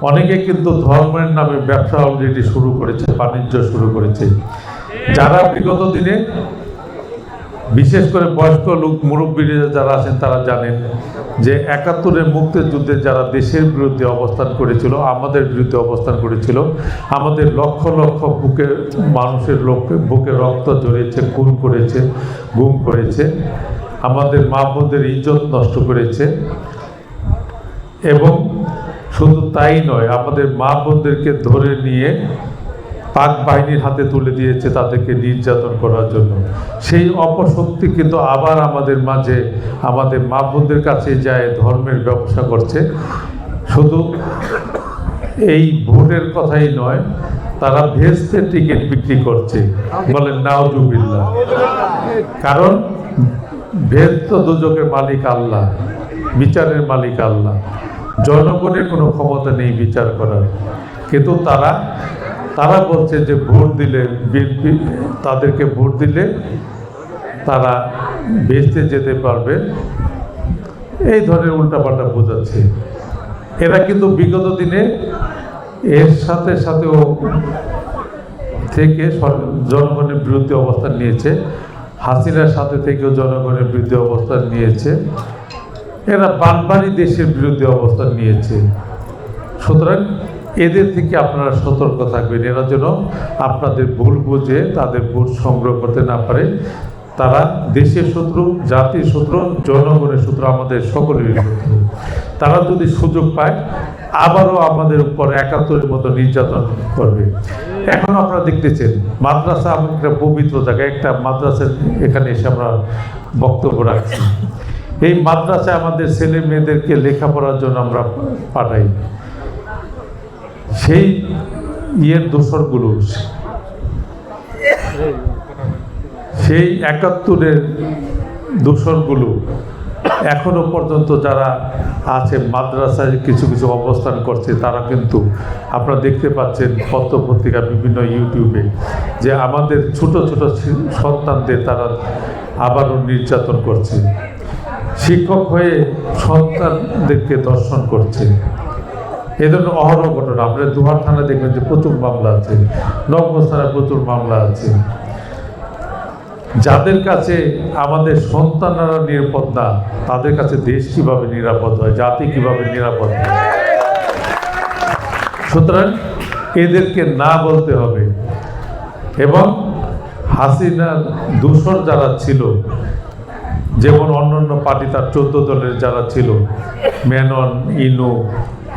অনেকে কিন্তু ধর্মের নামে ব্যবসা অলরেডি শুরু করেছে, বাণিজ্য শুরু করেছে। যারা বিগত দিনে বিশেষ করে বয়স্ক লোক মুরব্বীরা যারা আছেন তারা জানেন যে ৭১-এর মুক্তিযুদ্ধে যারা দেশের বিরুদ্ধে অবস্থান করেছিল, আমাদের বিরুদ্ধে অবস্থান করেছিল, আমাদের লক্ষ লক্ষ মানুষের বুকে রক্ত ঝরিয়েছে, খুন করেছে, গুম করেছে, আমাদের মা বোনদের ইজ্জত নষ্ট করেছে। এবং শুধু তাই নয়, আমাদের মা বোনদেরকে ধরে নিয়ে পাক বাহিনীর হাতে তুলে দিয়েছে তাদেরকে নির্যাতন করার জন্য। সেই অপশক্তি কিন্তু আবার আমাদের মাঝে, আমাদের মা বোনদের কাছে যায় ধর্মের ব্যবসা করছে। শুধু এই ভোটের কথাই নয়, তারা ভেস্তে টিকিট বিক্রি করছে, বলেন নাউজুবিল্লাহ। কারণ ভেস্ত দুজকের মালিক আল্লাহ, বিচারের মালিক আল্লাহ, জনগণের কোনো ক্ষমতা নেই বিচার করার। কিন্তু তারা বলছে যে ভোট দিলে বিএনপি, তাদেরকে ভোট দিলে তারা বেঁচতে যেতে পারবে, এই ধরনের উল্টাপাল্টা বোঝাচ্ছে। এরা কিন্তু বিগত দিনে এর সাথেও থেকে জনগণের বিরুদ্ধে অবস্থান নিয়েছে, হাসিনার সাথে থেকেও জনগণের বিরুদ্ধে অবস্থান নিয়েছে, এরা বারবারই দেশের বিরুদ্ধে অবস্থান নিয়েছে। সুতরাং এদের থেকে আপনারা সতর্ক থাকবেন, এরা যেন আপনাদের ভুল বুঝে তাদের ভোট সংগ্রহ করতে না পারে। তারা দেশের শত্রু, জাতির শত্রু, জনগণের শত্রু, আমাদের সকলেরই শত্রু। তারা যদি সুযোগ পায় আবারও আমাদের উপর ৭১-এর মতো নির্যাতন করবে। এখন আপনারা দেখতেছেন মাদ্রাসা একটা পবিত্র জায়গা, একটা মাদ্রাসা এখানে এসে আমরা বক্তব্য রাখছি। এই মাদ্রাসায় আমাদের ছেলে মেয়েদেরকে লেখাপড়ার জন্য আমরা পাঠাই। সেই দোসরগুলো, সেই ৭১-এর দোসরগুলো এখনো পর্যন্ত যারা আছে মাদ্রাসায় কিছু কিছু অবস্থান করছে, তারা কিন্তু আপনারা দেখতে পাচ্ছেন পত্র পত্রিকা, বিভিন্ন ইউটিউবে, যে আমাদের ছোট ছোট সন্তানদের তারা আবারও নির্যাতন করছে, শিক্ষক হয়ে সন্তানদেরকে ধর্ষণ করছে। এ ধরনের অহরহ ঘটনা। আপনার দুহার থানায় দেখবেন যে প্রচুর মামলা আছে, নবগঞ্জ থানায় প্রচুর মামলা আছে। যাদের কাছে আমাদের সন্তানরা নিরাপদ না, তাদের কাছে দেশ কিভাবে নিরাপদ হয়, জাতি কিভাবে নিরাপদ হয়? সুতরাং এদেরকে না বলতে হবে। এবং হাসিনার দোসর যারা ছিল, যেমন অন্যান্য পার্টি তার 14 দলের যারা ছিল, মেনন, ইনু,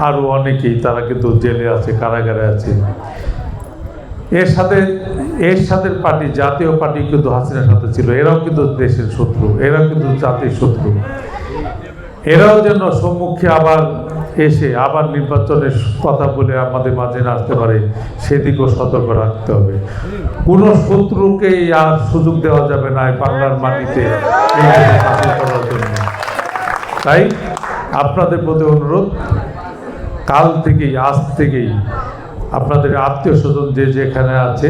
আরও অনেকেই, তারা কিন্তু জেলে আছে, কারাগারে আছে। এর সাথে পার্টি, জাতীয় পার্টি কিন্তু হাসিনার সাথে ছিল, এরাও কিন্তু দেশের শত্রু, এরাও কিন্তু জাতির শত্রু। এরাও যেন সম্মুখে আবার এসে আবার নির্বাচনের কথা বলে আমাদের মাঝে আসতে পারে, সেদিকেও সতর্ক রাখতে হবে। কোনো শত্রুকেই আর সুযোগ দেওয়া যাবে না বাংলার মাটিতে করার জন্য। তাই আপনাদের প্রতি অনুরোধ, কাল থেকেই, আজ থেকেই আপনাদের আত্মীয় স্বজন যে যেখানে আছে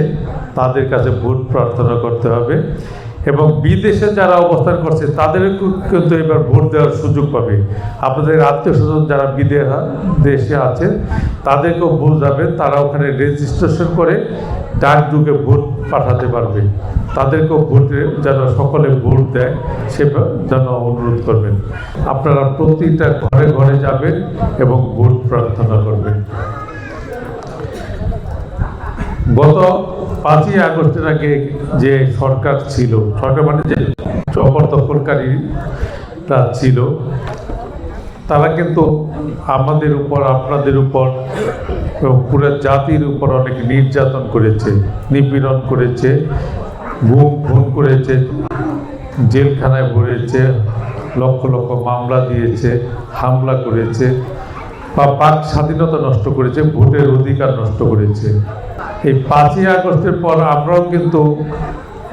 তাদের কাছে ভোট প্রার্থনা করতে হবে। এবং বিদেশে যারা অবস্থান করছে তাদেরকেও কিন্তু এবার ভোট দেওয়ার সুযোগ পাবে। আপনাদের আত্মীয় স্বজন যারা দেশে আছে তাদেরকেও বোঝাবেন, তারা ওখানে রেজিস্ট্রেশন করে ডাক যুগে ভোট পাঠাতে পারবে। তাদেরকেও ভোটে যেন সকলে ভোট দেয় সে যেন অনুরোধ করবেন। আপনারা প্রতিটা ঘরে ঘরে যাবেন এবং ভোট প্রার্থনা করবেন। গত 5ই আগস্টের আগে যে সরকার ছিল, সরকার মানে যে জবরদখলকারীরা ছিল, তারা কিন্তু আমাদের উপর, আপনাদের উপর এবং পুরো জাতির উপর অনেক নির্যাতন করেছে, নিপীড়ন করেছে, খুন করেছে, জেলখানায় ভরেছে, লক্ষ লক্ষ মামলা দিয়েছে, হামলা করেছে, বা বাক স্বাধীনতা নষ্ট করেছে, ভোটের অধিকার নষ্ট করেছে। এই 5ই আগস্টের পর আমরাও কিন্তু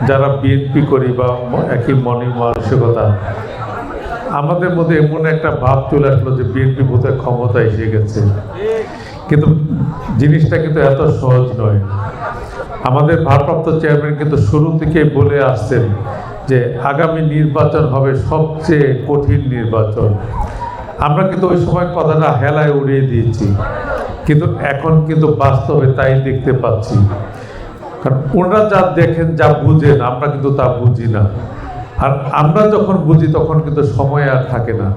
যারা বিএনপি করি বা একই মানসিকতা, আমাদের মধ্যে এমন একটা ভাব চলে আসলো যে বিএনপি বোধহয় ক্ষমতা এসে গেছে। কিন্তু জিনিসটা কিন্তু এত সহজ নয়। আমাদের ভারপ্রাপ্ত চেয়ারম্যান কিন্তু শুরু থেকেই বলে আসছেন যে আগামী নির্বাচন হবে সবচেয়ে কঠিন নির্বাচন। আমরা কিন্তু ওই সময় কথাটা হেলায় উড়িয়ে দিয়েছি, কিন্তু এখন কিন্তু বাস্তবে তাই দেখতে পাচ্ছি। কারণ ওনারা যা দেখেন, যা বুঝেন, আমরা কিন্তু তা বুঝি না। আর আমরা যখন বুঝি তখন কিন্তু সময় আর থাকে না।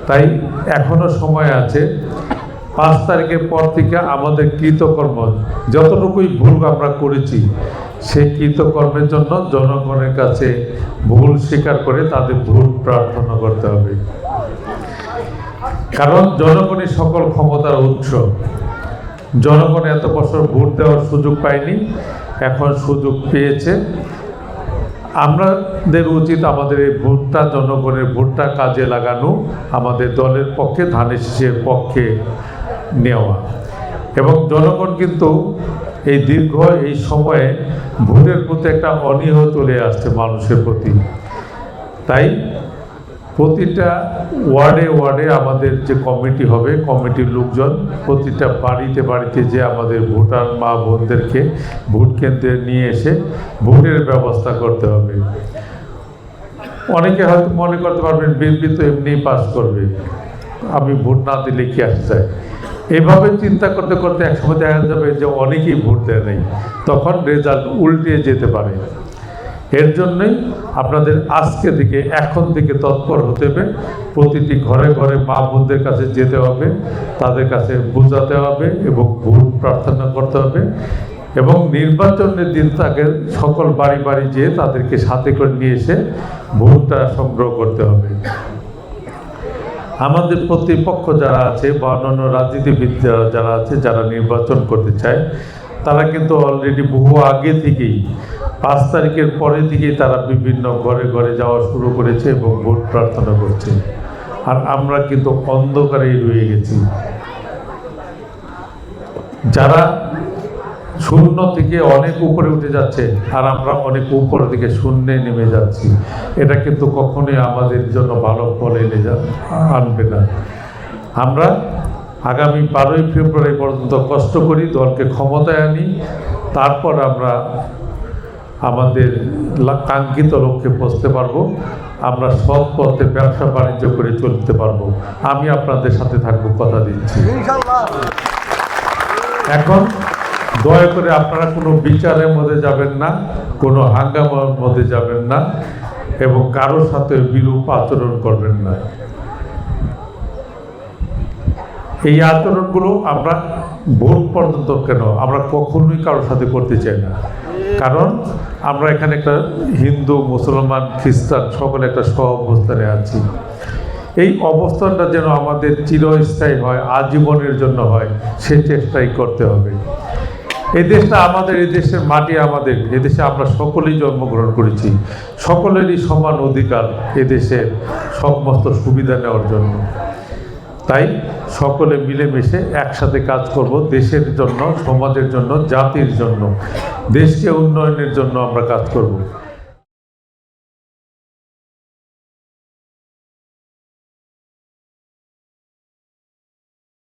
তাই এখনো সময় আছে। 5 তারিখের পর থেকে আমাদের কৃতকর্ম, যতটুকুই ভুল আমরা করেছি, সেই কৃতকর্মের জন্য জনগণের কাছে ভুল স্বীকার করে তাদের ভুল প্রার্থনা করতে হবে। কারণ জনগণই সকল ক্ষমতার উৎস। জনগণ এত বছর ভোট দেওয়ার সুযোগ পায়নি, এখন সুযোগ পেয়েছে। আমাদের উচিত আমাদের এই ভোটটা, জনগণের ভোটটা কাজে লাগানো, আমাদের দলের পক্ষে, ধানের শীষের পক্ষে নেওয়া। এবং জনগণ কিন্তু এই দীর্ঘ এই সময়ে ভোটের প্রতি একটা অনীহ চলে আসছে মানুষের প্রতি। তাই প্রতিটা ওয়ার্ডে ওয়ার্ডে আমাদের যে কমিটি হবে, কমিটির লোকজন প্রতিটা বাড়িতে বাড়িতে যে আমাদের ভোটার মা বোনদেরকে ভোট কেন্দ্রে নিয়ে এসে ভোটের ব্যবস্থা করতে হবে। অনেকে হয়তো মনে করতে পারবেন বিএনপি তো এমনিই পাস করবে, আমি ভোট না দিলে কি আসে যায়। এভাবে চিন্তা করতে করতে একসময় দেখা যাবে যে অনেকেই ভোট দেয় নাই, তখন রেজাল্ট উল্টে যেতে পারে। এর জন্যই আপনাদের আজকে থেকে, এখন থেকে তৎপর হতে হবে। প্রতিটি ঘরে ঘরে মা বোনদের কাছে যেতে হবে, তাদের কাছে বোঝাতে হবে এবং ভোট প্রার্থনা করতে হবে। এবং নির্বাচনের দিন তাকে সকল বাড়ি বাড়ি যেয়ে তাদেরকে সাথে করে নিয়ে এসে ভোটটা সংগ্রহ করতে হবে। আমাদের প্রতিপক্ষ যারা আছে বা অন্যান্য রাজনীতিবিদ যারা আছে, যারা নির্বাচন করতে চায়, তারা কিন্তু অলরেডি বহু আগে থেকেই 5 তারিখের পরে থেকেই তারা বিভিন্ন ঘরে ঘরে যাওয়া শুরু করেছে এবং ভোট প্রার্থনা করছে। আর আমরা কিন্তু অন্ধকারেই রয়ে গেছি। যারা শূন্য থেকে অনেক উপরে উঠে যাচ্ছে আর আমরা অনেক উপর থেকে শূন্যে নেমে যাচ্ছি, এটা কিন্তু কখনোই আমাদের জন্য ভালো ফল আনবে না। আমরা আগামী 12ই ফেব্রুয়ারি পর্যন্ত কষ্ট করি, দলকে ক্ষমতায় আনি, তারপর আমরা আমাদের কাঙ্ক্ষিত লক্ষ্যে পৌঁছতে পারবো। আমরা সৎ পথে ব্যবসা বাণিজ্য করে চলতে পারবো। আমি আপনাদের সাথে থাকবো, কথা দিচ্ছি। এখন দয়া করে আপনারা কোনো বিচারের মধ্যে যাবেন না, কোনো হাঙ্গামার মধ্যে যাবেন না এবং কারোর সাথে বিরূপ আচরণ করবেন না। এই আচরণগুলো আমরা ভোট পর্যন্ত কেন, আমরা কখনোই কারোর সাথে করতে চাই না। কারণ আমরা এখানে একটা হিন্দু, মুসলমান, খ্রিস্টান সকলে একটা সহ অবস্থানে আছি। এই অবস্থানটা যেন আমাদের চিরস্থায়ী হয়, আজীবনের জন্য হয়, সে চেষ্টাই করতে হবে। এই দেশটা আমাদের, এই দেশের মাটি আমাদের, এদেশে আমরা সকলেই জন্মগ্রহণ করেছি, সকলেরই সমান অধিকার এদেশের সমস্ত সুবিধা নেওয়ার জন্য। তাই সকলে মিলেমিশে একসাথে কাজ করব, দেশের জন্য, সমাজের জন্য, জাতির জন্য, দেশকে উন্নয়নের জন্য আমরা কাজ করব।